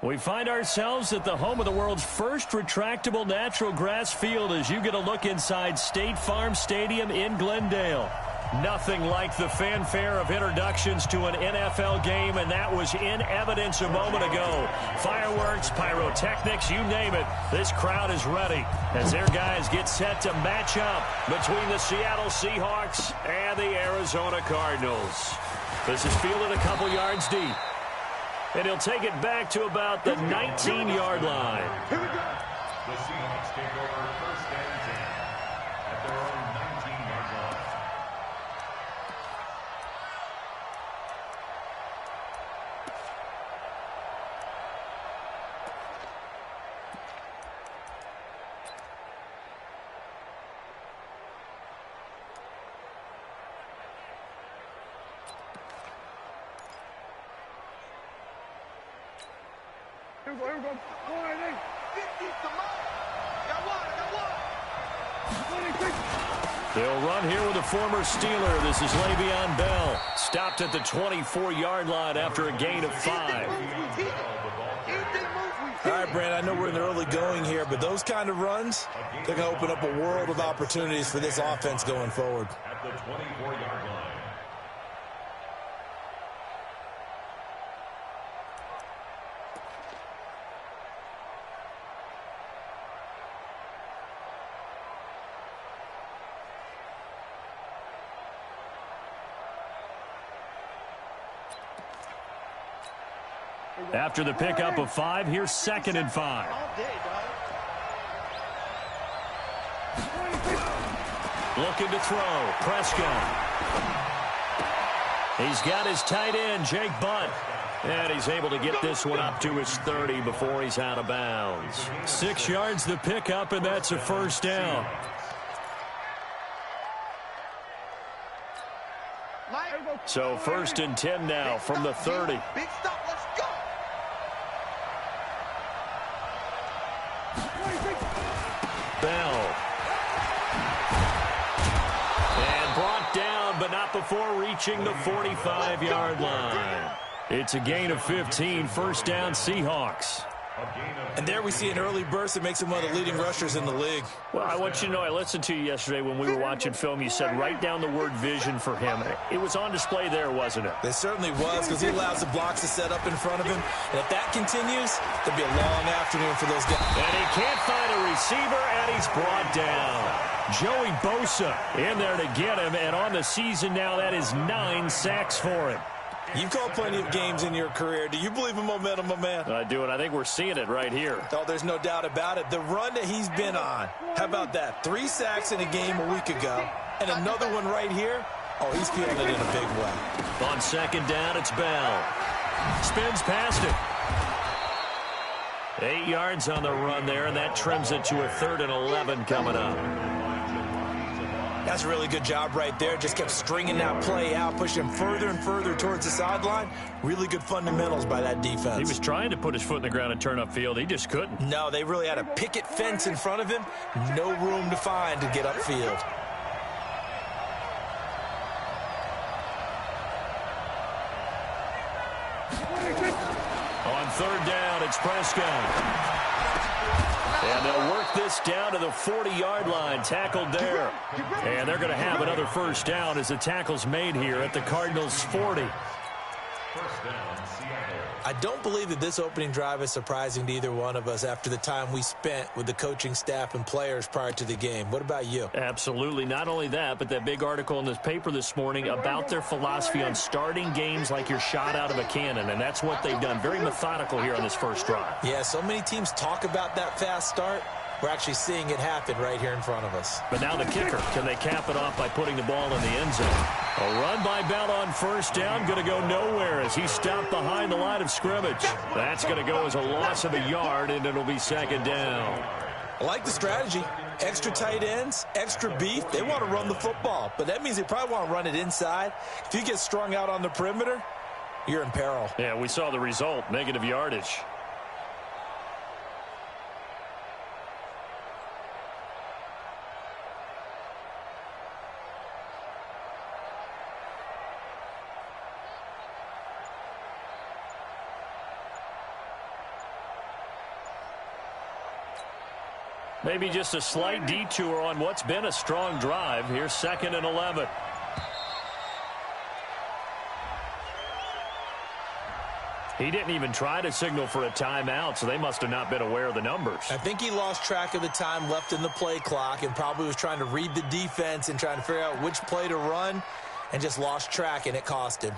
We find ourselves at the home of the world's first retractable natural grass field as you get a look inside State Farm Stadium in Glendale. Nothing like the fanfare of introductions to an NFL game, and that was in evidence a moment ago. Fireworks, pyrotechnics, you name it. This crowd is ready as their guys get set to match up between the Seattle Seahawks and the Arizona Cardinals. This is fielded a couple yards deep. And he'll take it back to about the 19-yard line. Here we go. The Seahawks take over first and 10 at their own 19-yard line. Here we go. They'll run here with a former Steeler. This is Le'Veon Bell. Stopped at the 24-yard line after a gain of 5. All right, Brand, I know we're in the early going here, but those kind of runs, they're going to open up a world of opportunities for this offense going forward. At the 24-yard line. After the pickup of 5, here's 2nd and 5. Looking to throw. Prescott. He's got his tight end, Jake Butt. And he's able to get this one up to his 30 before he's out of bounds. 6 yards the pickup, and that's a first down. So 1st and 10 now from the 30. Big stop, let's go. Bell. And brought down, but not before reaching the 45-yard line. It's a gain of 15, first down Seahawks. And there we see an early burst that makes him one of the leading rushers in the league. Well, I want you to know, I listened to you yesterday when we were watching film. You said write down the word vision for him. It was on display there, wasn't it? It certainly was, because he allows the blocks to set up in front of him. And if that continues, there'll be a long afternoon for those guys. And he can't find a receiver, and he's brought down. Joey Bosa in there to get him, and on the season now, that is 9 sacks for him. You've called plenty of games in your career. Do you believe in momentum, my man? I do, and I think we're seeing it right here. Oh, there's no doubt about it. The run that he's been on, how about that? 3 sacks in a game a week ago, and another one right here. Oh, he's feeling it in a big way. On 2nd down, it's Bell. Spins past it. 8 yards on the run there, and that trims it to a 3rd and 11 coming up. That's a really good job right there. Just kept stringing that play out, pushing further and further towards the sideline. Really good fundamentals by that defense. He was trying to put his foot in the ground and turn upfield. He just couldn't. No, they really had a picket fence in front of him. No room to find to get upfield. On 3rd down, it's Prescott. And they'll work this down to the 40-yard line, tackled there. And they're going to have another first down as the tackle's made here at the Cardinals' 40. First down, Seattle. I don't believe that this opening drive is surprising to either one of us after the time we spent with the coaching staff and players prior to the game. What about you? Absolutely. Not only that, but that big article in this paper this morning about their philosophy on starting games like you're shot out of a cannon, and that's what they've done. Very methodical here on this first drive. Yeah, so many teams talk about that fast start. We're actually seeing it happen right here in front of us. But now the kicker. Can they cap it off by putting the ball in the end zone? A run by Bell on first down. Going to go nowhere as he stopped behind the line of scrimmage. That's going to go as a loss of a yard, and it'll be 2nd down. I like the strategy. Extra tight ends, extra beef. They want to run the football, but that means they probably want to run it inside. If you get strung out on the perimeter, you're in peril. Yeah, we saw the result. Negative yardage. Maybe just a slight detour on what's been a strong drive. Here's 2nd and 11. He didn't even try to signal for a timeout, so they must have not been aware of the numbers. I think he lost track of the time left in the play clock and probably was trying to read the defense and trying to figure out which play to run and just lost track, and it cost him.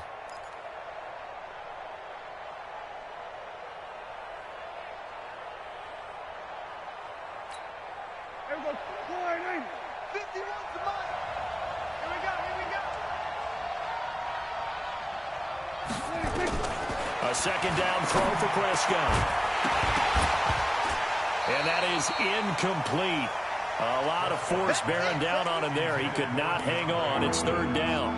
Here we go. 51 to mine. Here we go. A 2nd down throw for Prescott. And that is incomplete. A lot of force bearing down on him there. He could not hang on. It's 3rd down.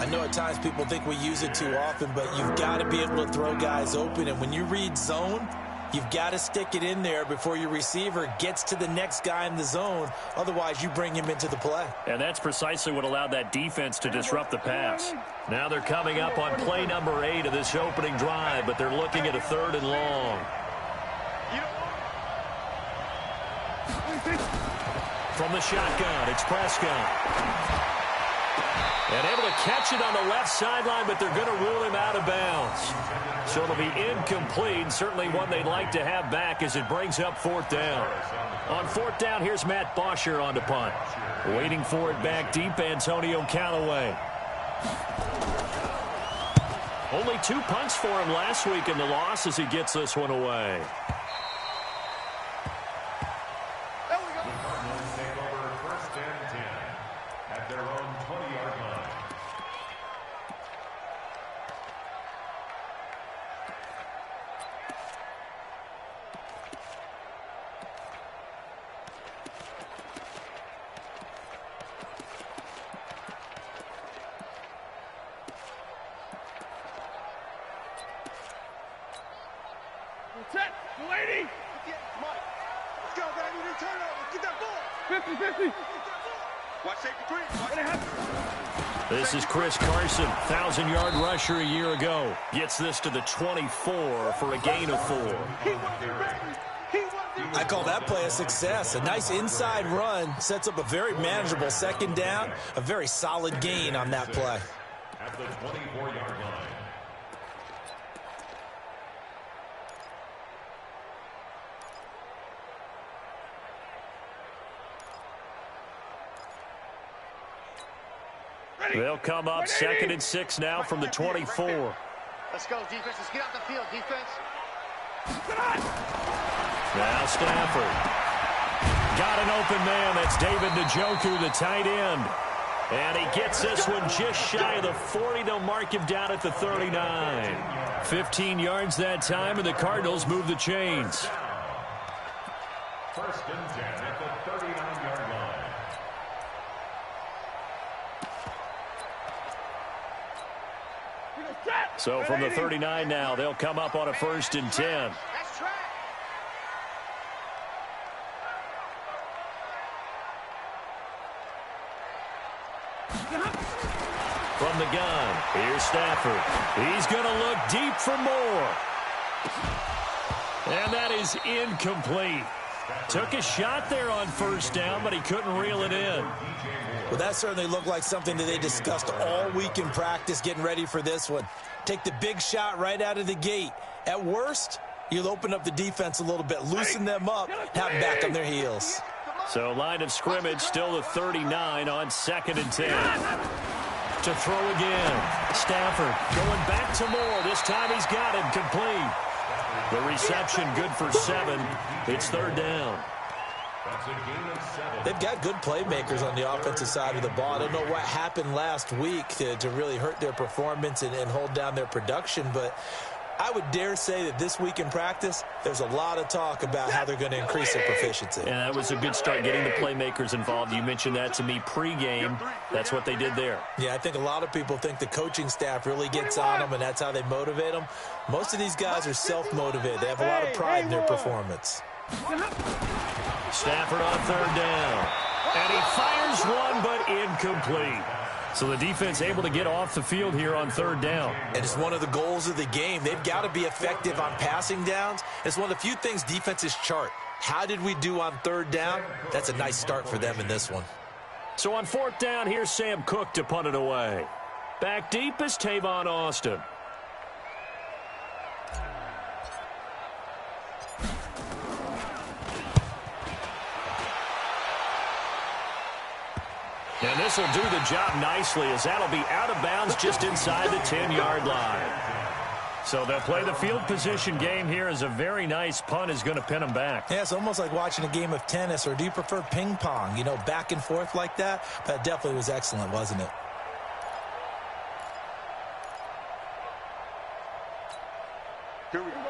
I know at times people think we use it too often, but you've got to be able to throw guys open. And when you read zone, you've got to stick it in there before your receiver gets to the next guy in the zone. Otherwise, you bring him into the play. And that's precisely what allowed that defense to disrupt the pass. Now they're coming up on play number 8 of this opening drive, but they're looking at a 3rd and long. From the shotgun, it's Prescott. And able to catch it on the left sideline, but they're going to rule him out of bounds. So it'll be incomplete, certainly one they'd like to have back as it brings up 4th down. On 4th down, here's Matt Bosher on the punt. Waiting for it back deep, Antonio Callaway. Only 2 punts for him last week in the loss as he gets this one away. Set, lady. Mike, let's go, baby. New turnover. Get that ball. 50-50. Watch safety 3. This is Chris Carson, 1,000-yard rusher a year ago. Gets this to the 24 for a gain of 4. I call that play a success. A nice inside run sets up a very manageable 2nd down. A very solid gain on that play. At the 24-yard line. They'll come up 2nd and 6 now from the 24. Let's go, defense. Let's get out the field, defense. Now Stafford. Got an open man. That's David Njoku, the tight end. And he gets this one just shy of the 40. They'll mark him down at the 39. 15 yards that time, and the Cardinals move the chains. 1st and 10 at the 39-yard line. So from the 39 now, they'll come up on a 1st and 10. From the gun, here's Stafford. He's going to look deep for more. And that is incomplete. Took a shot there on 1st down, but he couldn't reel it in. Well, that certainly looked like something that they discussed all week in practice getting ready for this one. Take the big shot right out of the gate. At worst, you'll open up the defense a little bit, loosen them up, have them back on their heels. So line of scrimmage still the 39 on 2nd and 10. To throw again. Stafford going back to Moore. This time he's got him complete. The reception good for 7. It's 3rd down. They've got good playmakers on the offensive side of the ball. I don't know what happened last week to really hurt their performance and hold down their production, but I would dare say that this week in practice, there's a lot of talk about how they're going to increase their proficiency. And that was a good start, getting the playmakers involved. You mentioned that to me pregame. That's what they did there. Yeah, I think a lot of people think the coaching staff really gets on them, and that's how they motivate them. Most of these guys are self-motivated. They have a lot of pride in their performance. Stafford on 3rd down. And he fires one, but incomplete. So the defense able to get off the field here on 3rd down. And it's one of the goals of the game. They've got to be effective on passing downs. It's one of the few things defenses chart. How did we do on third down? That's a nice start for them in this one. So on fourth down, here's Sam Cook to punt it away. Back deep is Tavon Austin. And this will do the job nicely, as that'll be out of bounds just inside the 10-yard line. So they'll play the field position game here, as a very nice punt is going to pin them back. Yeah, it's almost like watching a game of tennis, or do you prefer ping pong? You know, back and forth like that? That definitely was excellent, wasn't it?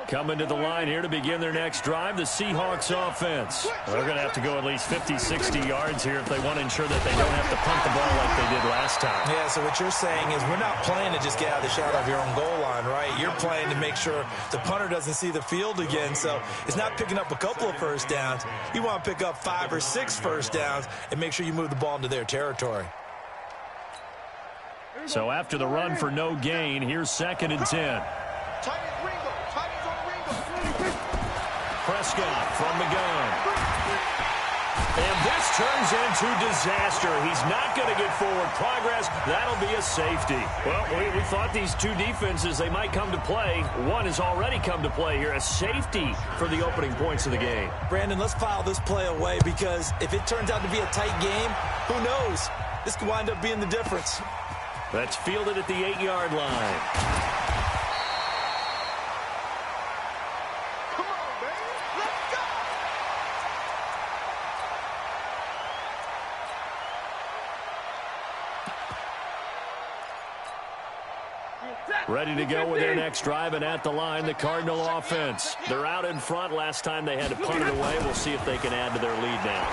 Coming to the line here to begin their next drive, the Seahawks offense. They're going to have to go at least 50, 60 yards here if they want to ensure that they don't have to punt the ball like they did last time. Yeah, so what you're saying is we're not playing to just get out of the shadow of your own goal line, right? You're playing to make sure the punter doesn't see the field again. So it's not picking up a couple of first downs. You want to pick up 5 or 6 first downs and make sure you move the ball into their territory. So after the run for no gain, here's 2nd and 10. Prescott from the gun. And this turns into disaster. He's not going to get forward progress. That'll be a safety. Well, we thought these two defenses, they might come to play. One has already come to play here. A safety for the opening points of the game. Brandon, let's file this play away, because if it turns out to be a tight game, who knows? This could wind up being the difference. That's fielded at the 8-yard line. Ready to go with their next drive, and at the line, the Cardinal offense. They're out in front. Last time they had to punt it away. We'll see if they can add to their lead now.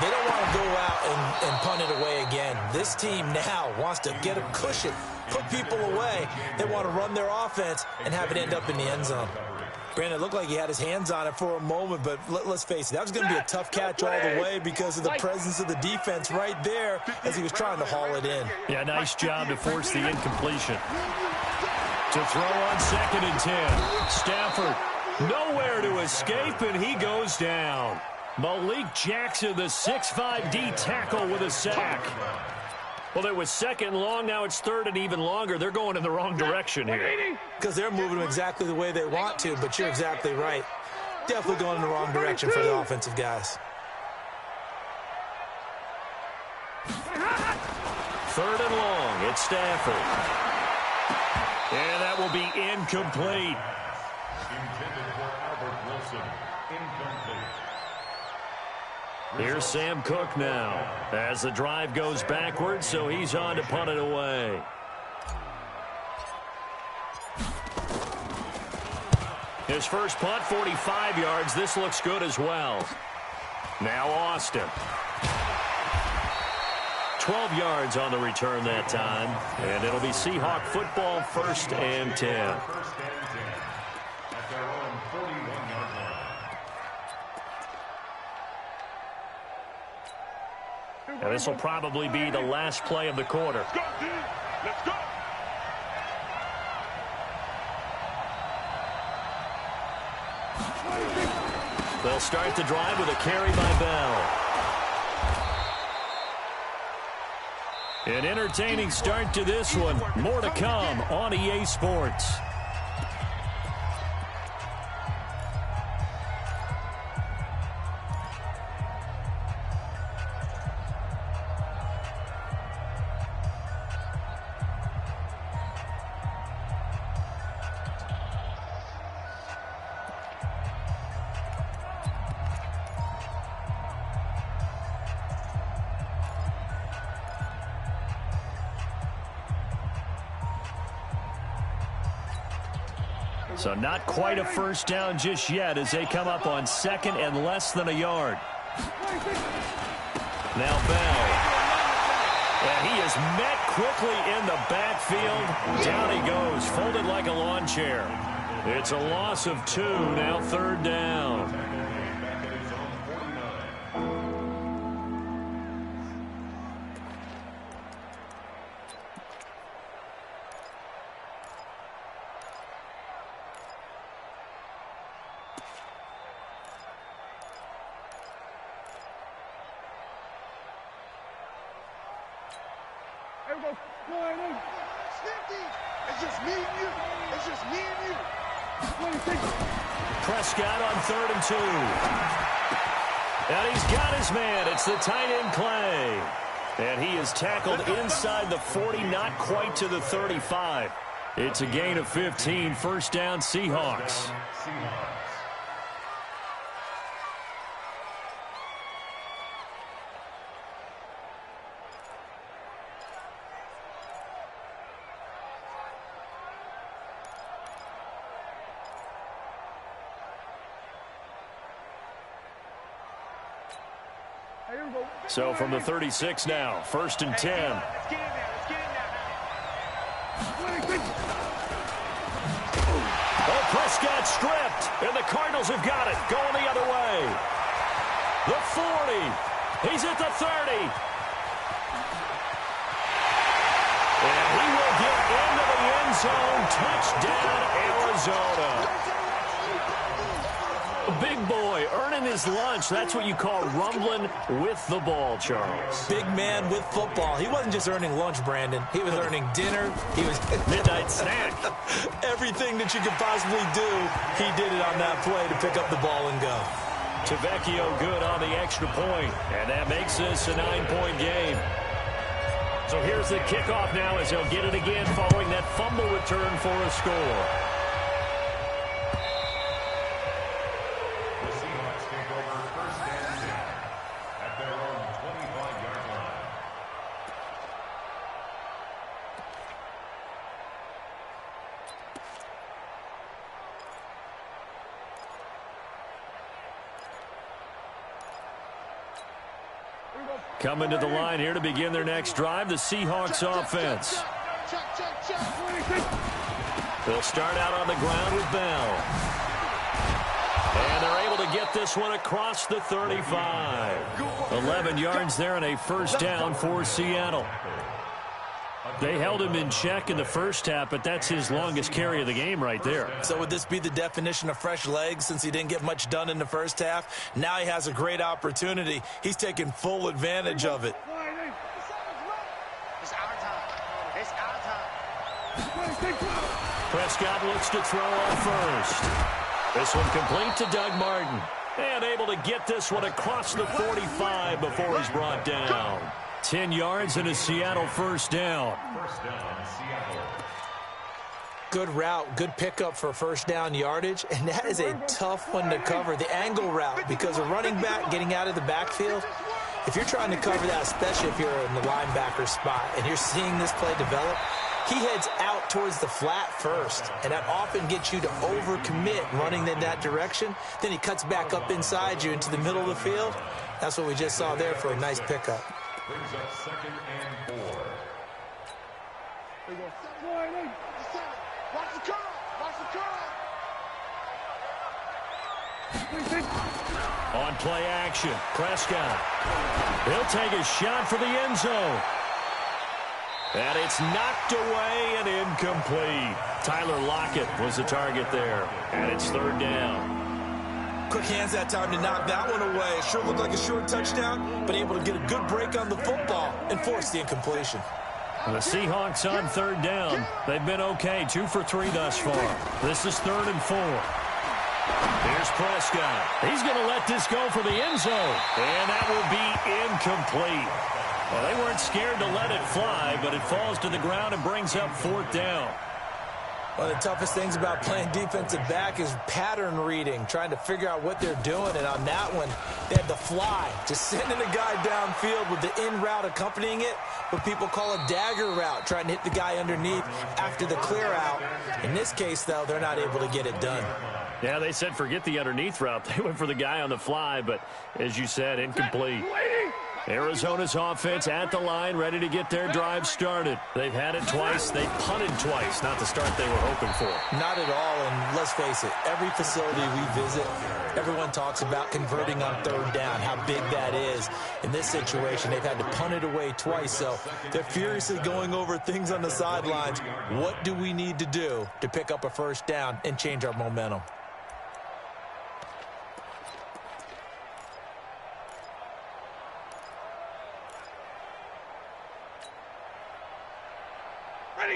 They don't want to go out and punt it away again. This team now wants to get a cushion, put people away. They want to run their offense and have it end up in the end zone. Brandon, it looked like he had his hands on it for a moment, but let's face it, that was going to be a tough catch all the way because of the presence of the defense right there as he was trying to haul it in. Yeah, nice job to force the incompletion. To throw on 2nd and 10. Stafford nowhere to escape, and he goes down. Malik Jackson, the 6'5" D tackle, with a sack. Well, it was 2nd and long. Now it's 3rd and even longer. They're going in the wrong direction here. Because they're moving them exactly the way they want to, but you're exactly right. Definitely going in the wrong direction for the offensive guys. 3rd and long. It's Stafford. And that will be incomplete. Intended for Albert Wilson. Incomplete. Here's Sam Cook now as the drive goes backwards, so he's on to punt it away. His first punt, 45 yards. This looks good as well. Now Austin. 12 yards on the return that time, and it'll be Seahawk football, 1st and 10. 1st and 10 at their own 41-yard line. And this will probably be the last play of the quarter. Let's go, dude. Let's go. They'll start the drive with a carry by Bell. An entertaining start to this one. More to come on EA Sports. So not quite a first down just yet as they come up on 2nd and less than a yard. Now Bell. And he is met quickly in the backfield. Down he goes, folded like a lawn chair. It's a loss of 2, now 3rd down. Back at his own 49. Here we go. 49. 50. It's just me and you. It's just me and you. 26. Prescott on 3rd and 2. And he's got his man. It's the tight end Clay. And he is tackled inside the 40, not quite to the 35. It's a gain of 15, first down Seahawks. So from the 36 now, 1st and 10. Let's get in there. Let's get in there. Oh, Prescott stripped, and the Cardinals have got it, going the other way. The 40. He's at the 30. And he will get into the end zone. Touchdown, Arizona. Big boy earning his lunch. That's what you call rumbling with the ball, Charles. Big man with football. He wasn't just earning lunch, Brandon. He was earning dinner. He was midnight snack. Everything that you could possibly do, he did it on that play to pick up the ball and go. Tavecchio good on the extra point, and that makes this a 9-point game. So here's the kickoff now as he'll get it again following that fumble return for a score. Coming to the line here to begin their next drive, the Seahawks offense. They'll start out on the ground with Bell. And they're able to get this one across the 35. 11 yards there and a first down for Seattle. They held him in check in the first half, but that's his longest carry of the game right there. So would this be the definition of fresh legs since he didn't get much done in the first half? Now he has a great opportunity. He's taking full advantage of it. It's our time. It's our time. Prescott looks to throw on first. This one complete to Doug Martin. And able to get this one across the 45 before he's brought down. 10 yards and a Seattle first down. Good route, good pickup for first down yardage, and that is a tough one to cover, the angle route, because a running back getting out of the backfield, if you're trying to cover that, especially if you're in the linebacker spot and you're seeing this play develop, he heads out towards the flat first, and that often gets you to overcommit running in that direction. Then he cuts back up inside you into the middle of the field. That's what we just saw there for a nice pickup. Brings up 2nd and 4. Watch the curl. Watch the curl. On play action, Prescott. He'll take a shot for the end zone. And it's knocked away and incomplete. Tyler Lockett was the target there. And it's 3rd down. Quick hands that time to knock that one away. Sure looked like a short touchdown, but able to get a good break on the football and force the incompletion. The Seahawks on 3rd down. They've been okay, 2 for 3 thus far. This is 3rd and 4. Here's Prescott. He's going to let this go for the end zone. And that will be incomplete. Well, they weren't scared to let it fly, but it falls to the ground and brings up 4th down. One of the toughest things about playing defensive back is pattern reading, trying to figure out what they're doing. And on that one, they had the fly, just sending a guy downfield with the in route accompanying it, what people call a dagger route, trying to hit the guy underneath after the clear out. In this case, though, they're not able to get it done. Yeah, they said forget the underneath route. They went for the guy on the fly, but as you said, incomplete. Arizona's offense at the line, ready to get their drive started. They've had it twice. They punted twice. Not the start they were hoping for. Not at all, and let's face it, every facility we visit, everyone talks about converting on 3rd down, how big that is. In this situation, they've had to punt it away twice, so they're furiously going over things on the sidelines. What do we need to do to pick up a first down and change our momentum?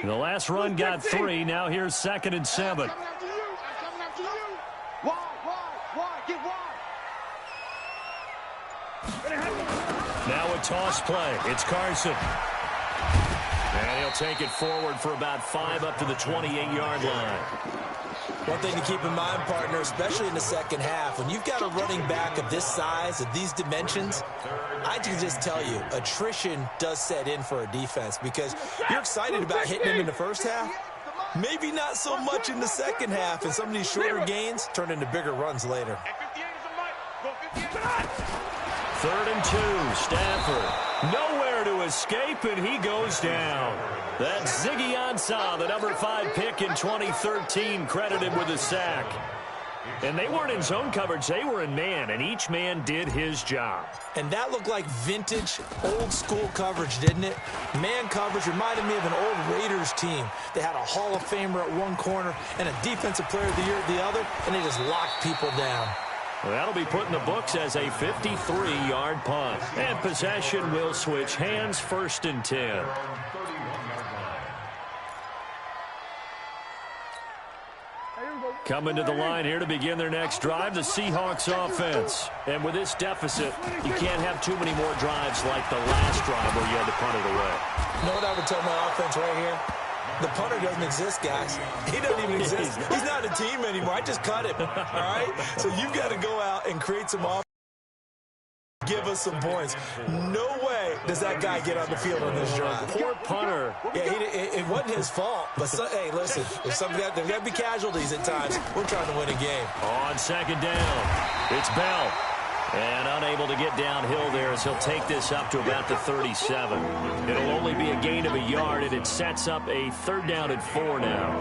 The last run got 3. Now here's 2nd and 7. I'm coming after you. I'm coming after you. Why? Get wide. Now a toss play. It's Carson. And he'll take it forward for about 5 up to the 28-yard line. One thing to keep in mind, partner, especially in the second half, when you've got a running back of this size, of these dimensions, I can just tell you, attrition does set in for a defense because you're excited about hitting him in the first half. Maybe not so much in the second half, and some of these shorter gains turn into bigger runs later. 3rd and 2, Stafford. Nowhere to escape, and he goes down. That's Ziggy Ansah, the number 5 pick in 2013, credited with a sack. And they weren't in zone coverage. They were in man, and each man did his job. And that looked like vintage, old-school coverage, didn't it? Man coverage reminded me of an old Raiders team. They had a Hall of Famer at one corner and a Defensive Player of the Year at the other, and they just locked people down. Well, that'll be put in the books as a 53-yard punt. And possession will switch hands, 1st and 10. Coming to the line here to begin their next drive, the Seahawks offense. And with this deficit, you can't have too many more drives like the last drive where you had to punt it away. You know what I would tell my offense right here? The punter doesn't exist, guys. He doesn't even exist. He's not a team anymore. I just cut him, all right? So you've got to go out and create some offense. Give us some points. No way does that guy get on the field on this drive. Poor punter. Yeah, it wasn't his fault. But, hey, listen, there's got to be casualties at times. We're trying to win a game. On 2nd down, it's Bell. And unable to get downhill there as he'll take this up to about the 37. It'll only be a gain of a yard, and it sets up a 3rd down and 4 now.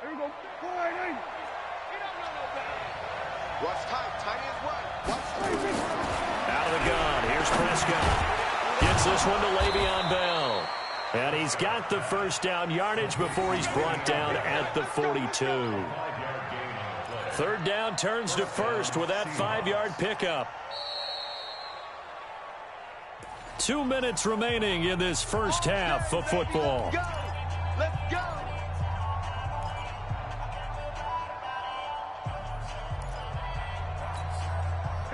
Here we go. Watch tight. Tight is right. Watch tight. Out of the gun. Here's Prescott. Gets this one to Le'Veon Bell. And he's got the 1st down yardage before he's brought down at the 42. 3rd down turns to 1st with that 5-yard pickup. 2 minutes remaining in this first half of football. Let's go.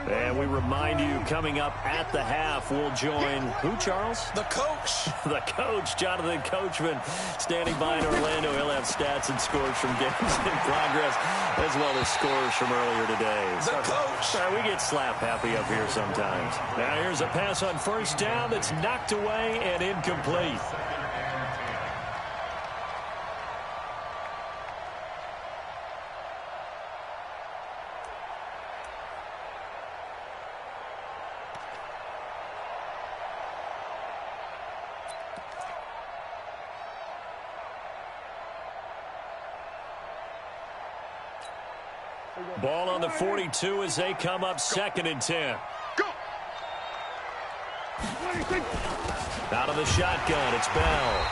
And we remind you, coming up at the half, we'll join who, Charles? The coach. The coach, Jonathan Coachman, standing by in Orlando. He'll have stats and scores from games in progress, as well as scores from earlier today. The coach. Sorry, we get slap happy up here sometimes. Now here's a pass on 1st down that's knocked away and incomplete. Ball on the 42 as they come up 2nd and 10. Go. Out of the shotgun, it's Bell.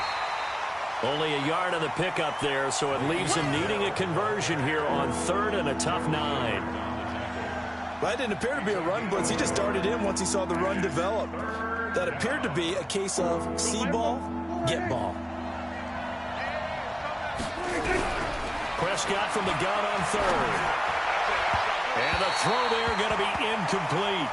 Only a yard on the pickup there, so it leaves him needing a conversion here on 3rd and a tough 9. That didn't appear to be a run blitz. He just darted in once he saw the run develop. That appeared to be a case of see ball, get ball. Prescott from the gun on 3rd. And the throw there going to be incomplete.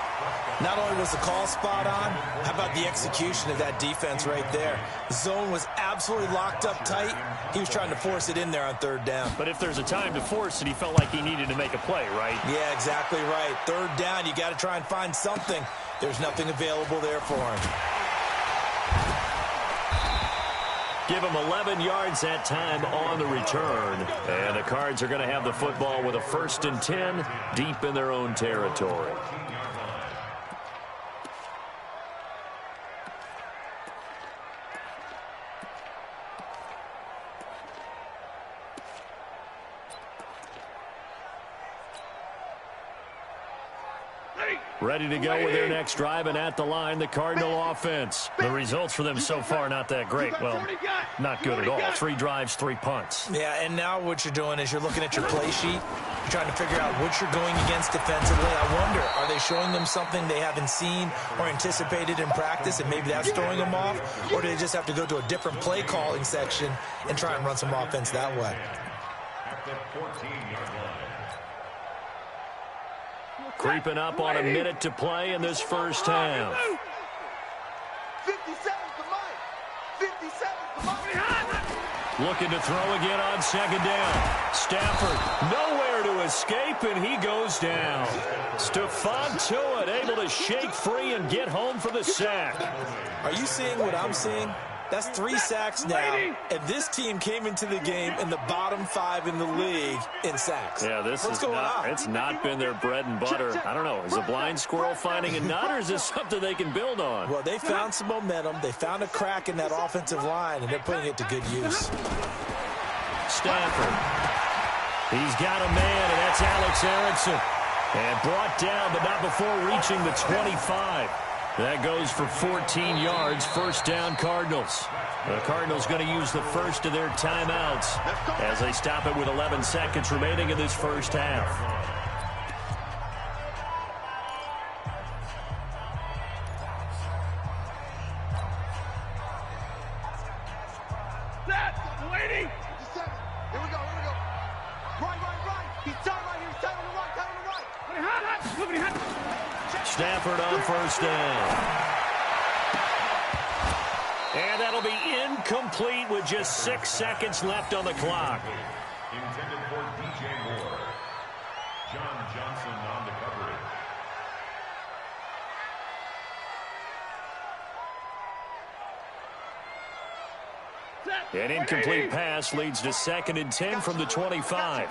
Not only was the call spot on, how about the execution of that defense right there? The zone was absolutely locked up tight. He was trying to force it in there on 3rd down. But if there's a time to force it, he felt like he needed to make a play, right? Yeah, exactly right. 3rd down, you got to try and find something. There's nothing available there for him. Give him 11 yards that time on the return. And the Cards are going to have the football with a 1st and 10 deep in their own territory. Ready. Ready to go with their next drive, and at the line, the Cardinal offense. The results for them so far, not that great. Well, not good at all. 3 drives, 3 punts. Yeah, and now what you're doing is you're looking at your play sheet. You're trying to figure out what you're going against defensively. I wonder, are they showing them something they haven't seen or anticipated in practice, and maybe that's throwing them off? Or do they just have to go to a different play calling section and try and run some offense that way? At the 14-yard line. Creeping up on a minute to play in this first half. 57 to Mike. 57 to Mike. Looking to throw again on second down. Stafford nowhere to escape, and he goes down. Stephon Tuitt able to shake free and get home for the sack. Are you seeing what I'm seeing? That's 3 sacks now, and this team came into the game in the bottom 5 in the league in sacks. Yeah, it's not been their bread and butter. I don't know. Is a blind squirrel finding a nut, or is this something they can build on? Well, they found some momentum. They found a crack in that offensive line, and they're putting it to good use. Stafford. He's got a man, and that's Alex Erickson. And brought down, but not before reaching the 25. That goes for 14 yards, first down Cardinals. The Cardinals going to use the first of their timeouts as they stop it with 11 seconds remaining in this first half. Waiting. 57. Here we go. Right. He's tied right here. He's tied on the right. Stafford on first down. And that'll be incomplete with just 6 seconds left on the clock. Intended for DJ Moore. John Johnson on the coverage. An incomplete pass leads to 2nd and 10 from the 25.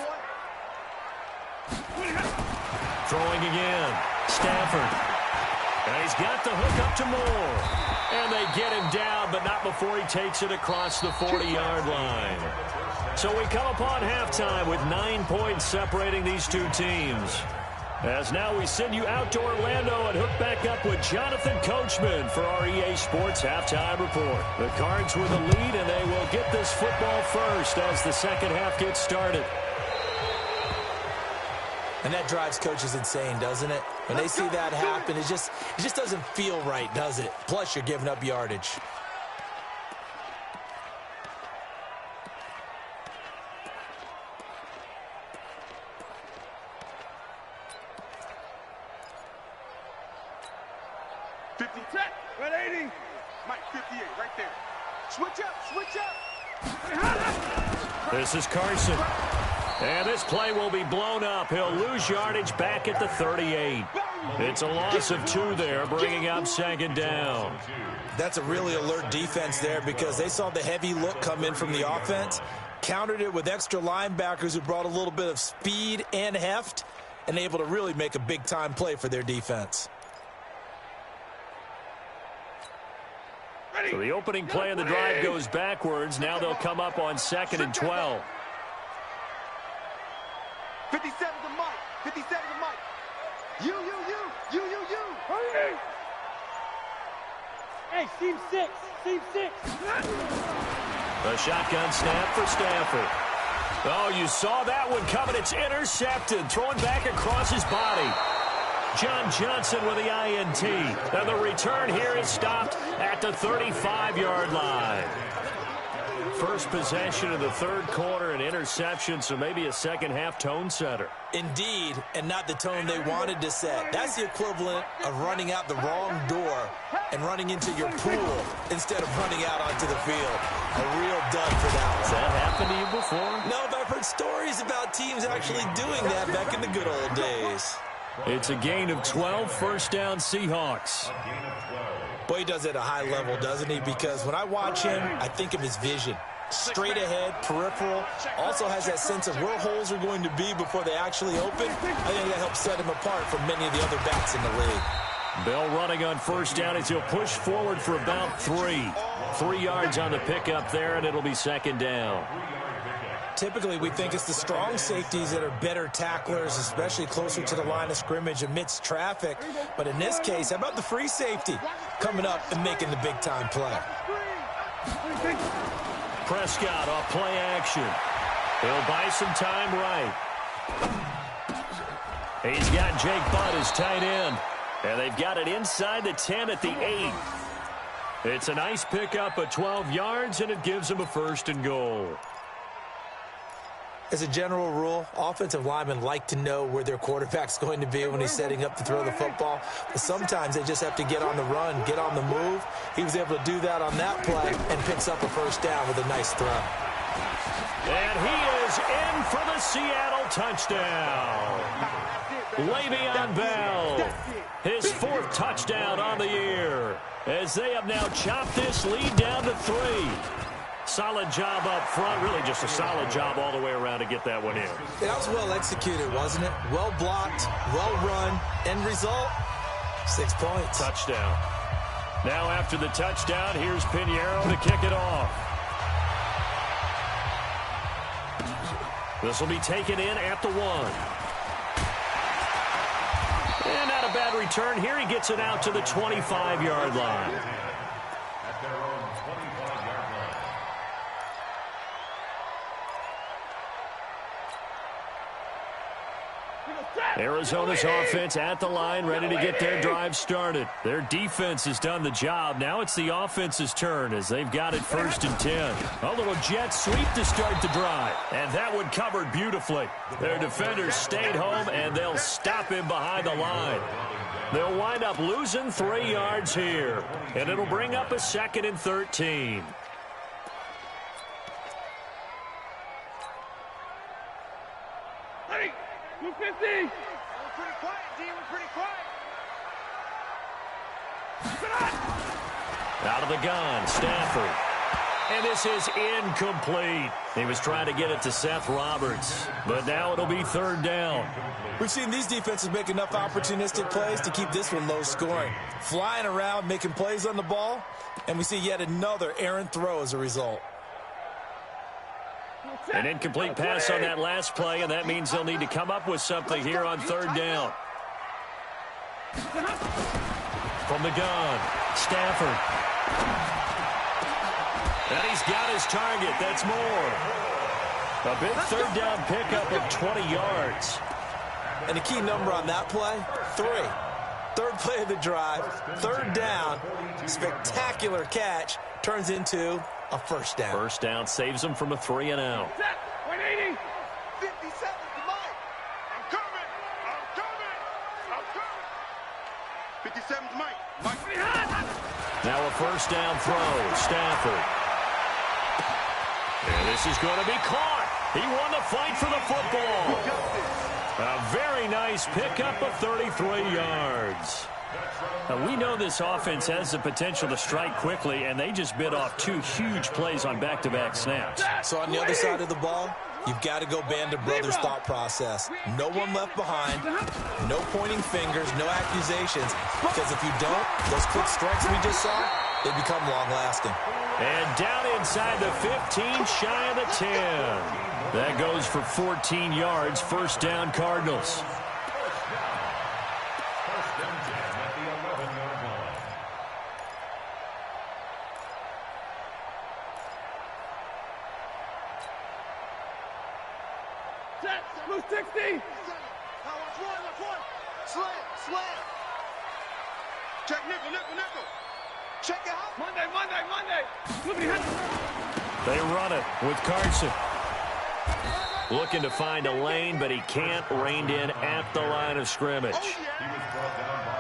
Throwing again. Stafford. And he's got the hook up to Moore. And they get him down, but not before he takes it across the 40-yard line. So we come upon halftime with 9 points separating these two teams. As now we send you out to Orlando and hook back up with Jonathan Coachman for our EA Sports Halftime Report. The Cards with the lead, and they will get this football first as the second half gets started. And that drives coaches insane, doesn't it? When they see that happen, it just doesn't feel right, does it? Plus, you're giving up yardage. Mike, 58, right there. Switch up. This is Carson. And this play will be blown up. He'll lose yardage back at the 38. It's a loss of 2 there, bringing up 2nd down. That's a really alert defense there because they saw the heavy look come in from the offense, countered it with extra linebackers who brought a little bit of speed and heft, and able to really make a big-time play for their defense. So the opening play of the drive goes backwards. Now they'll come up on 2nd and 12. 57 to Mike. You. Hey, seam 6. A shotgun snap for Stafford. Oh, you saw that one coming. It's intercepted. Throwing back across his body. John Johnson with the INT. And the return here is stopped at the 35-yard line. First possession of the third quarter, an interception, so maybe a second-half tone setter. Indeed, and not the tone they wanted to set. That's the equivalent of running out the wrong door and running into your pool instead of running out onto the field. A real dud for that one. Has that happened to you before? No, but I've heard stories about teams actually doing that back in the good old days. It's a gain of 12, first down Seahawks. Boy, he does it at a high level, doesn't he? Because when I watch him, I think of his vision. Straight ahead, peripheral. Also has that sense of where holes are going to be before they actually open. I think that helps set him apart from many of the other backs in the league. Bell running on first down as he'll push forward for about 3. 3 yards on the pickup there, and it'll be 2nd down. Typically, we think it's the strong safeties that are better tacklers, especially closer to the line of scrimmage amidst traffic. But in this case, how about the free safety coming up and making the big-time play? Prescott off play action. He'll buy some time right. He's got Jake Butt as tight end. And they've got it inside the 10 at the 8. It's a nice pickup of 12 yards, and it gives them a 1st and goal. As a general rule, offensive linemen like to know where their quarterback's going to be when he's setting up to throw the football. But sometimes they just have to get on the run, get on the move. He was able to do that on that play and picks up a 1st down with a nice throw. And he is in for the Seattle touchdown. Le'Veon Bell, his 4th touchdown on the year, as they have now chopped this lead down to 3. Solid job up front, really just a solid job all the way around to get that one in. That was well executed, wasn't it? Well blocked, well run, end result, 6 points. Touchdown. Now after the touchdown, here's Pinheiro to kick it off. This will be taken in at the 1. And not a bad return here. He gets it out to the 25-yard line. At their own 25-yard line. Arizona's offense at the line, ready to get their drive started. Their defense has done the job. Now it's the offense's turn as they've got it 1st and 10. A little jet sweep to start the drive. And that one covered beautifully. Their defenders stayed home, and they'll stop him behind the line. They'll wind up losing 3 yards here. And it'll bring up a 2nd and 13. Hey, 250. We're pretty quiet, D. We're pretty quiet. Out of the gun, Stafford. And this is incomplete. He was trying to get it to Seth Roberts, but now it'll be 3rd down. We've seen these defenses make enough opportunistic plays to keep this one low scoring. Flying around, making plays on the ball, and we see yet another errant throw as a result. An incomplete pass on that last play, and that means they'll need to come up with something here on 3rd down. From the gun, Stafford. And he's got his target. That's more. A big 3rd down pickup of 20 yards. And the key number on that play, 3. 3rd play of the drive, 3rd down, spectacular catch, turns into a 1st down. 1st down saves them from a 3 and out. 180. 50 seconds to Mike. I'm coming. I'm coming. I'm coming. 57 to Mike. Mike. Now a 1st down throw. Stafford. And this is going to be caught. He won the fight for the football. A very nice pickup of 33 yards. Now, we know this offense has the potential to strike quickly, and they just bit off 2 huge plays on back-to-back snaps. So on the other side of the ball, you've got to go band of brothers thought process. No one left behind, no pointing fingers, no accusations, because if you don't, those quick strikes we just saw, they become long-lasting. And down inside the 15, shy of the 10. That goes for 14 yards, 1st down Cardinals. Blue 60. Now watch one. Slam. Check nickel. Check it out. Monday. They run it with Carson. Looking to find a lane, but he can't. Reined in at the line of scrimmage.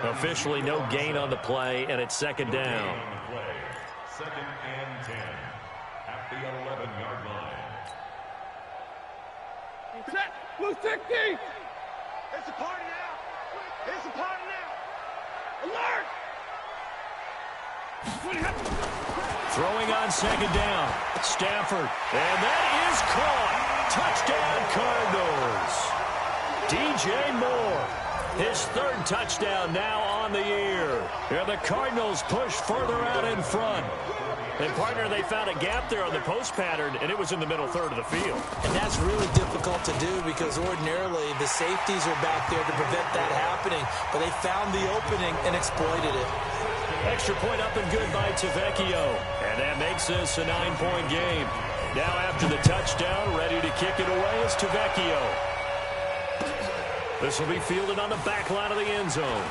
Officially no gain on the play, and it's 2nd down. 2nd and 10 at the 11-yard line. Set. Blue 60. It's a party now. Alert. Throwing on 2nd down. Stafford. And that is caught. Touchdown Cardinals. DJ Moore. His 3rd touchdown now on the year. And the Cardinals push further out in front. And, partner, they found a gap there on the post pattern, and it was in the middle third of the field. And that's really difficult to do because ordinarily the safeties are back there to prevent that happening. But they found the opening and exploited it. Extra point up and good by Tavecchio. And that makes this a 9-point game. Now after the touchdown, ready to kick it away is Tavecchio. This will be fielded on the back line of the end zone.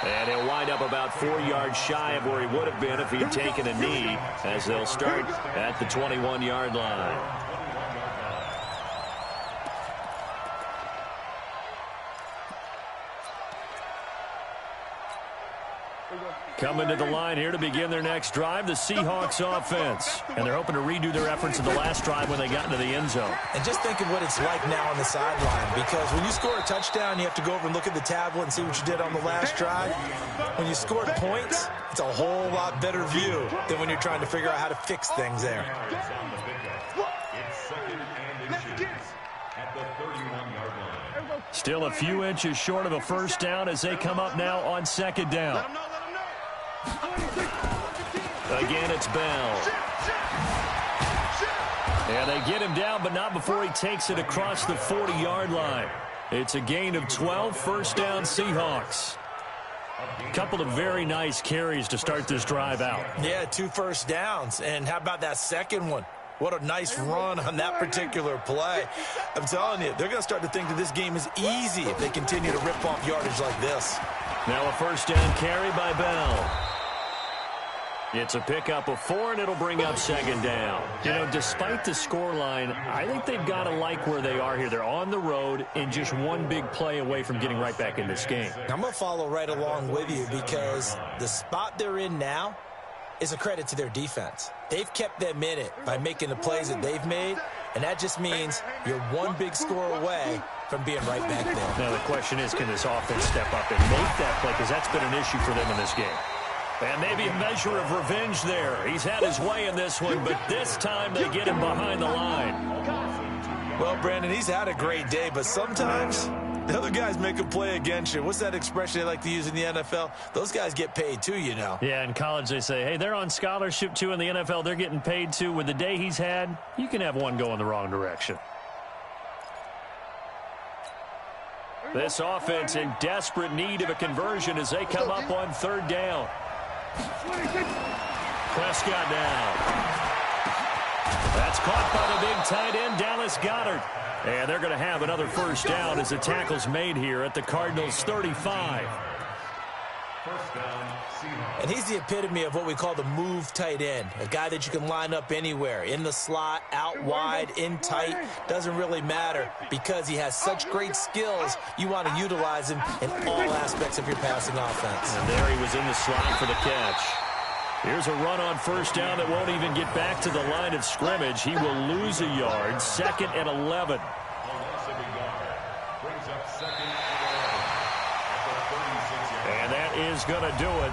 And he'll wind up about 4 yards shy of where he would have been if he had taken a knee, as they'll start at the 21-yard line. Coming to the line here to begin their next drive, the Seahawks offense. And they're hoping to redo their efforts in the last drive when they got into the end zone. And just think of what it's like now on the sideline, because when you score a touchdown, you have to go over and look at the tablet and see what you did on the last drive. When you scored points, it's a whole lot better view than when you're trying to figure out how to fix things there. Still a few inches short of a first down as they come up now on second down. Again, it's Bell. And they get him down, but not before he takes it across the 40-yard line. It's a gain of 12, first down Seahawks. Couple of very nice carries to start this drive out. Yeah, 2 first downs. And how about that second one? What a nice run on that particular play. I'm telling you, they're going to start to think that this game is easy if they continue to rip off yardage like this. Now a first down carry by Bell. It's a pickup of 4, and it'll bring up second down. You know, despite the scoreline, I think they've got to like where they are here. They're on the road and just one big play away from getting right back in this game. I'm going to follow right along with you because the spot they're in now is a credit to their defense. They've kept them in it by making the plays that they've made, and that just means you're one big score away from being right back there. Now the question is, can this offense step up and make that play? Because that's been an issue for them in this game. And maybe a measure of revenge there. He's had his way in this one, but this time they get him behind the line. Well, Brandon, he's had a great day, but sometimes the other guys make a play against you. What's that expression they like to use in the NFL? Those guys get paid too, you know. Yeah, in college they say, hey, they're on scholarship too. In the NFL, they're getting paid too. With the day he's had, you can have one go in the wrong direction. This offense in desperate need of a conversion as they come up on third down. Prescott down. That's caught by the big tight end, Dallas Goedert. And they're going to have another first down as the tackle's made here at the Cardinals' 35. And he's the epitome of what we call the move tight end, a guy that you can line up anywhere, in the slot, out wide, in tight, doesn't really matter because he has such great skills. You want to utilize him in all aspects of your passing offense. And there he was in the slot for the catch. Here's a run on first down that won't even get back to the line of scrimmage. He will lose a yard, 2nd and 11. And that is going to do it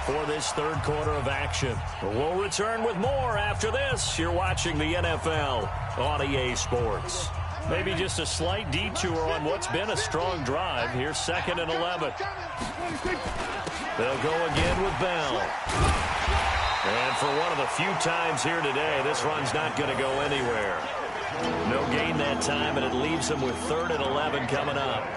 for this third quarter of action. We'll return with more after this. You're watching the NFL on EA Sports. Maybe just a slight detour on what's been a strong drive. Here's 2nd and 11. They'll go again with Bell. And for one of the few times here today, this run's not going to go anywhere. No gain that time, and it leaves them with 3rd and 11 coming up.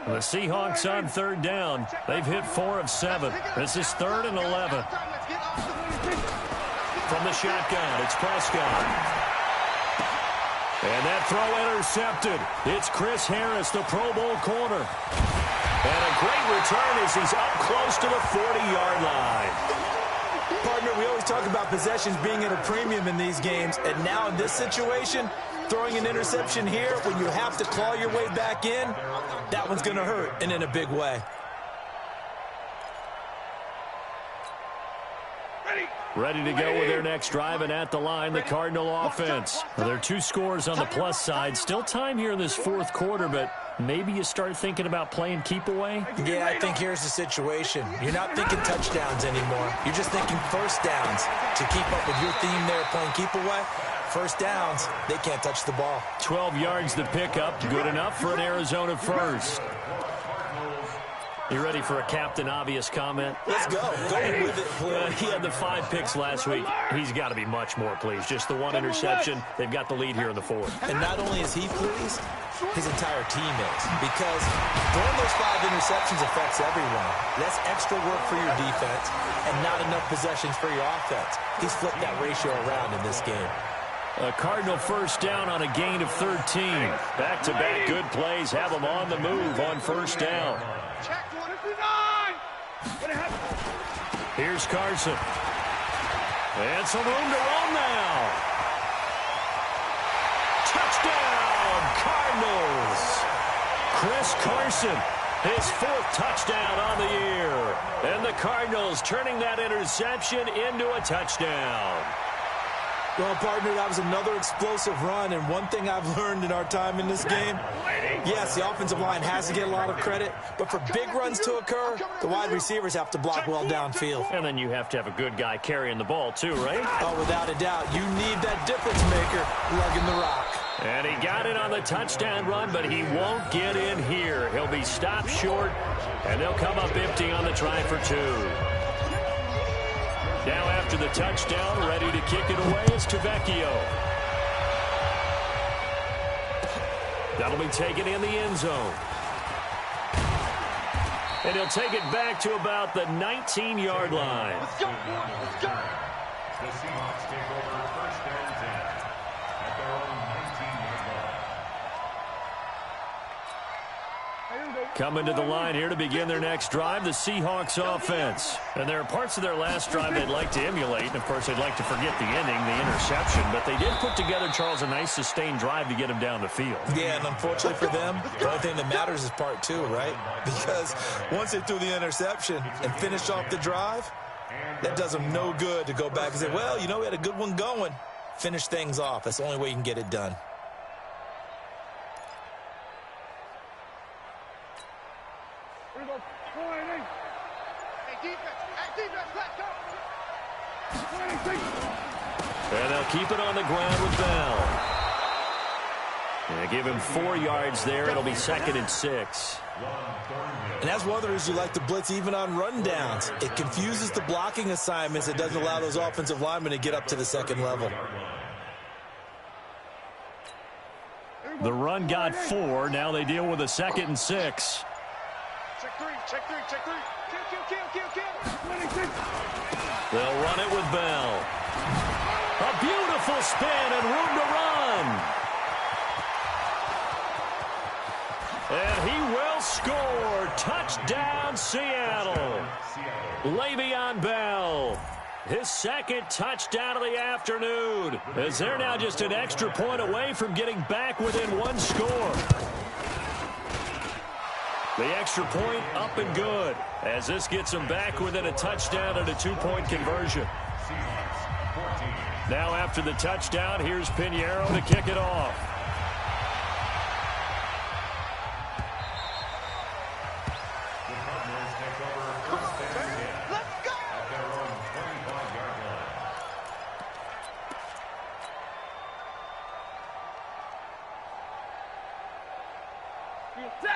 The Seahawks on third down. They've hit 4 of 7. This is 3rd and 11. From the shotgun, it's Prescott. And that throw intercepted. It's Chris Harris, the Pro Bowl corner. And a great return as he's up close to the 40-yard line. Partner, we always talk about possessions being at a premium in these games, and now in this situation, throwing an interception here when you have to claw your way back in, that one's going to hurt, and in a big way. Ready to go with their next drive, and at the line, the Cardinal offense. Well, there are 2 scores on the plus side. Still time here in this 4th quarter, but maybe you start thinking about playing keep away? Yeah, I think here's the situation. You're not thinking touchdowns anymore. You're just thinking first downs. to keep up with your theme there playing keep away, first downs, they can't touch the ball. 12 yards the pickup, good enough for an Arizona first. You ready for a Captain Obvious comment? Let's go. Go with it, please. He had the 5 picks last week. He's got to be much more pleased. Just the 1 interception. They've got the lead here in the 4th. And not only is he pleased, his entire team is. Because throwing those 5 interceptions affects everyone. That's extra work for your defense and not enough possessions for your offense. He's flipped that ratio around in this game. A Cardinal first down on a gain of 13. Back-to-back good plays have them on the move on first down. Here's Carson. And some room to run now. Touchdown, Cardinals. Chris Carson, his 4th touchdown on the year. And the Cardinals turning that interception into a touchdown. Well, partner, that was another explosive run, and one thing I've learned in our time in this game, yes, the offensive line has to get a lot of credit, but for big runs to occur, the wide receivers have to block well downfield. And then you have to have a good guy carrying the ball too, right? Oh, without a doubt. You need that difference maker lugging the rock. And he got it on the touchdown run, but he won't get in here. He'll be stopped short, and they'll come up empty on the try for 2. Now after the touchdown, ready to kick it away is Tavecchio. That'll be taken in the end zone. And he'll take it back to about the 19-yard line. Let's go, boys. Let's go. The Seahawks take over first and 10 at their own 19-yard line. Coming to the line here to begin their next drive, the Seahawks offense. And there are parts of their last drive they'd like to emulate. And, of course, they'd like to forget the ending, the interception. But they did put together, Charles, a nice sustained drive to get him down the field. Yeah, and unfortunately for them, the only thing that matters is part 2, right? Because once they threw the interception and finished off the drive, that does them no good to go back and say, well, you know, we had a good one going. Finish things off. That's the only way you can get it done. And they'll keep it on the ground with Bell. And they give him 4 yards there. It'll be 2nd and 6. And that's one of the reasons you like to blitz even on rundowns. It confuses the blocking assignments. It doesn't allow those offensive linemen to get up to the 2nd level. The run got 4. Now they deal with a 2nd and 6. Check 3, check 3, check 3. Kill. They'll run it with Bell. A beautiful spin and room to run. And he will score. Touchdown, Seattle. Le'Veon Bell, his 2nd touchdown of the afternoon, as they're now just an extra point away from getting back within 1 score. The extra point up and good, as this gets them back within a touchdown and a 2-point conversion. Now after the touchdown, here's Pinheiro to kick it off. The Cardinals take over first and 10 Let's go. at their own 25-yard line.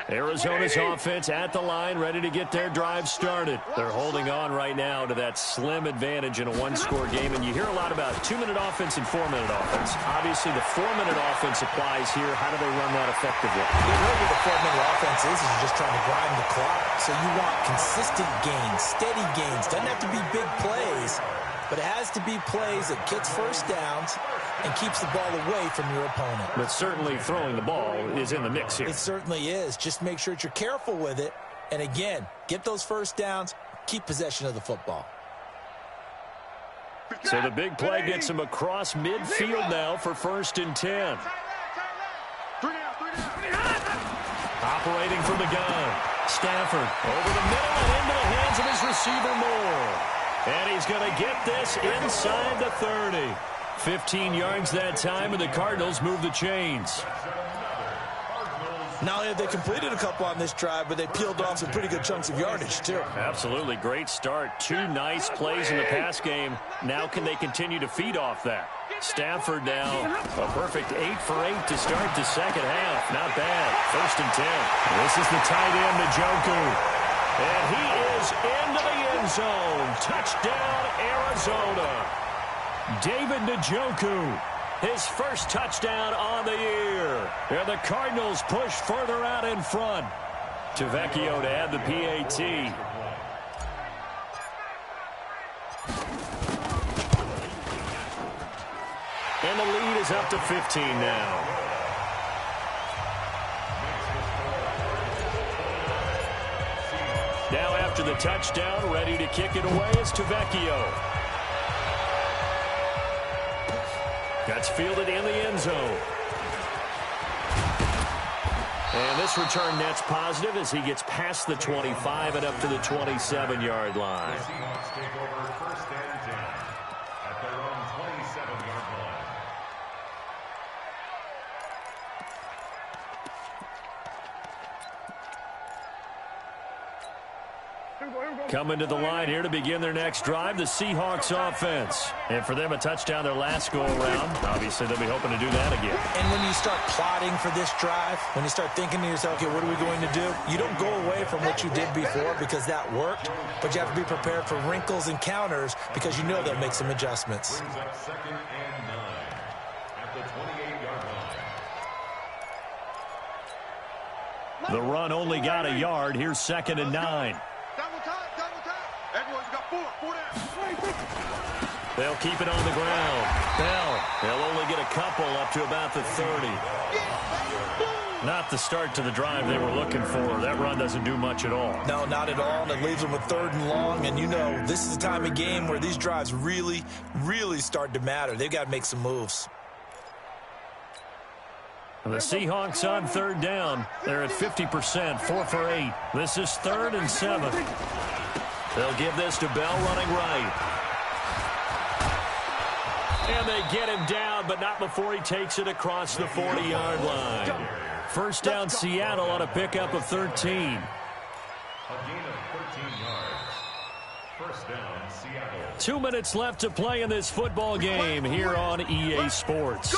Arizona's offense at the line, ready to get their drive started. They're holding on right now to that slim advantage in a 1-score game, and you hear a lot about 2-minute offense and 4-minute offense. Obviously, the 4-minute offense applies here. How do they run that effectively? The way with the 4-minute offense is you're just trying to grind the clock. So you want consistent gains, steady gains. Doesn't have to be big plays, but it has to be plays that gets first downs and keeps the ball away from your opponent. But certainly throwing the ball is in the mix here. It certainly is. Just make sure that you're careful with it. And again, get those first downs, keep possession of the football. So the big play gets him across midfield now for 1st and 10. Operating from the gun. Stafford over the middle and into the hands of his receiver Moore. And he's going to get this inside the 30. 15 yards that time, and the Cardinals move the chains. Not only have they completed a couple on this drive, but they peeled off some pretty good chunks of yardage, too. Absolutely. Great start. 2 nice plays in the pass game. Now can they continue to feed off that? Stafford now a perfect 8 for 8 to start the second half. Not bad. 1st and 10. This is the tight end, Njoku. And he is into the end zone. Touchdown, Arizona. David Njoku, his first touchdown on the year. And the Cardinals push further out in front. Tavecchio to add the PAT. And the lead is up to 15 now. Now after the touchdown, ready to kick it away is Tavecchio. That's fielded in the end zone. And this return net's positive as he gets past the 25 and up to the 27-yard line. The Seahawks take over 1st and 10 at their own 27-yard line. Coming to the line here to begin their next drive, the Seahawks offense. And for them, a touchdown their last go-around. Obviously, they'll be hoping to do that again. And when you start plotting for this drive, when you start thinking to yourself, okay, what are we going to do? You don't go away from what you did before because that worked, but you have to be prepared for wrinkles and counters because you know they'll make some adjustments. Brings up 2nd and 9 at the 28-yard line. The run only got a yard. Here's 2nd and 9. Double time. Everyone's got 4 down. They'll keep it on the ground. They'll only get a couple up to about the 30. Not the start to the drive they were looking for. That run doesn't do much at all. No, not at all, and it leaves them with 3rd and long, and you know this is the time of game where these drives really, really start to matter. They've got to make some moves. The Seahawks on 3rd down. They're at 50%, 4 for 8. This is 3rd and 7. They'll give this to Bell running right. And they get him down, but not before he takes it across the 40-yard line. 1st down, Seattle on a pickup of 13. A gain of 13 yards. 1st down, Seattle. 2 minutes left to play in this football game here on EA Sports.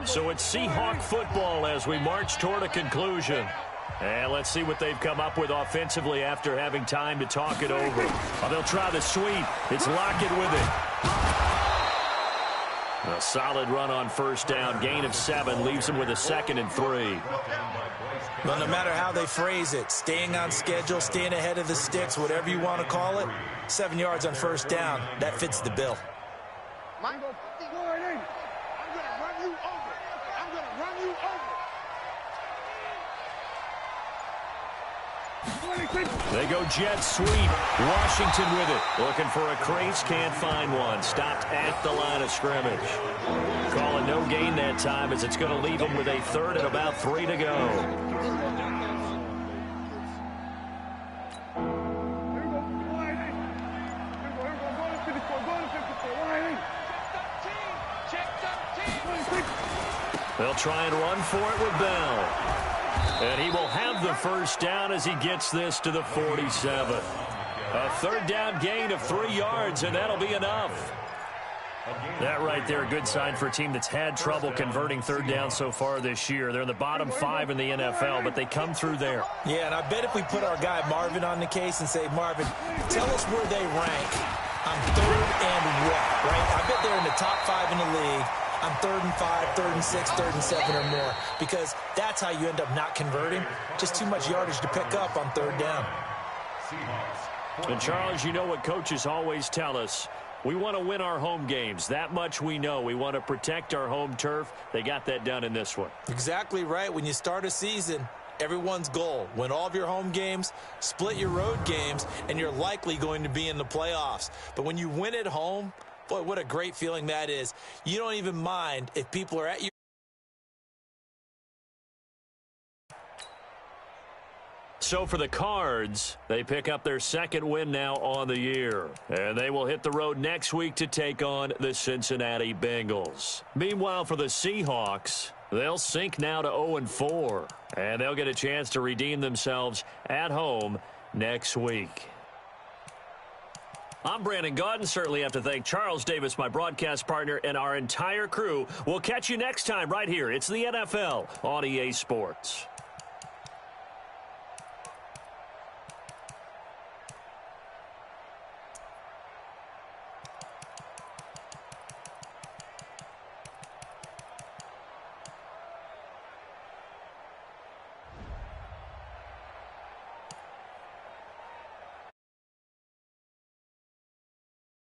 So it's Seahawk football as we march toward a conclusion. And let's see what they've come up with offensively after having time to talk it over. Oh, they'll try the sweep. It's Lockett with it. A solid run on 1st down. Gain of 7 leaves them with a 2nd and 3. Well, no matter how they phrase it, staying on schedule, staying ahead of the sticks, whatever you want to call it, 7 yards on 1st down, that fits the bill. I'm going to run you over. I'm going to run you over. They go jet sweep. Washington with it. Looking for a crease. Can't find one. Stopped at the line of scrimmage. Call it no gain that time as it's going to leave them with a 3rd and about 3 to go. They'll try and run for it with Bell. And he will have the 1st down as he gets this to the 47. A 3rd down gain of 3 yards, and that'll be enough. That right there, a good sign for a team that's had trouble converting 3rd down so far this year. They're in the bottom 5 in the NFL, but they come through there. Yeah, and I bet if we put our guy Marvin on the case and say, Marvin, tell us where they rank on 3rd and what, right? I bet they're in the top 5 in the league on 3rd and 5, 3rd and 6, 3rd and 7 or more, because that's how you end up not converting. Just too much yardage to pick up on 3rd down. And Charles, you know what coaches always tell us. We want to win our home games. That much we know. We want to protect our home turf. They got that done in this one. Exactly right. When you start a season, everyone's goal, win all of your home games, split your road games, and you're likely going to be in the playoffs. But when you win at home, boy, what a great feeling that is. You don't even mind if people are at you. So for the Cards, they pick up their 2nd win now on the year. And they will hit the road next week to take on the Cincinnati Bengals. Meanwhile, for the Seahawks, They'll sink now to 0-4, and they'll get a chance to redeem themselves at home next week. I'm Brandon Gaudin. Certainly have to thank Charles Davis, my broadcast partner, and our entire crew. We'll catch you next time right here. It's the NFL on EA Sports.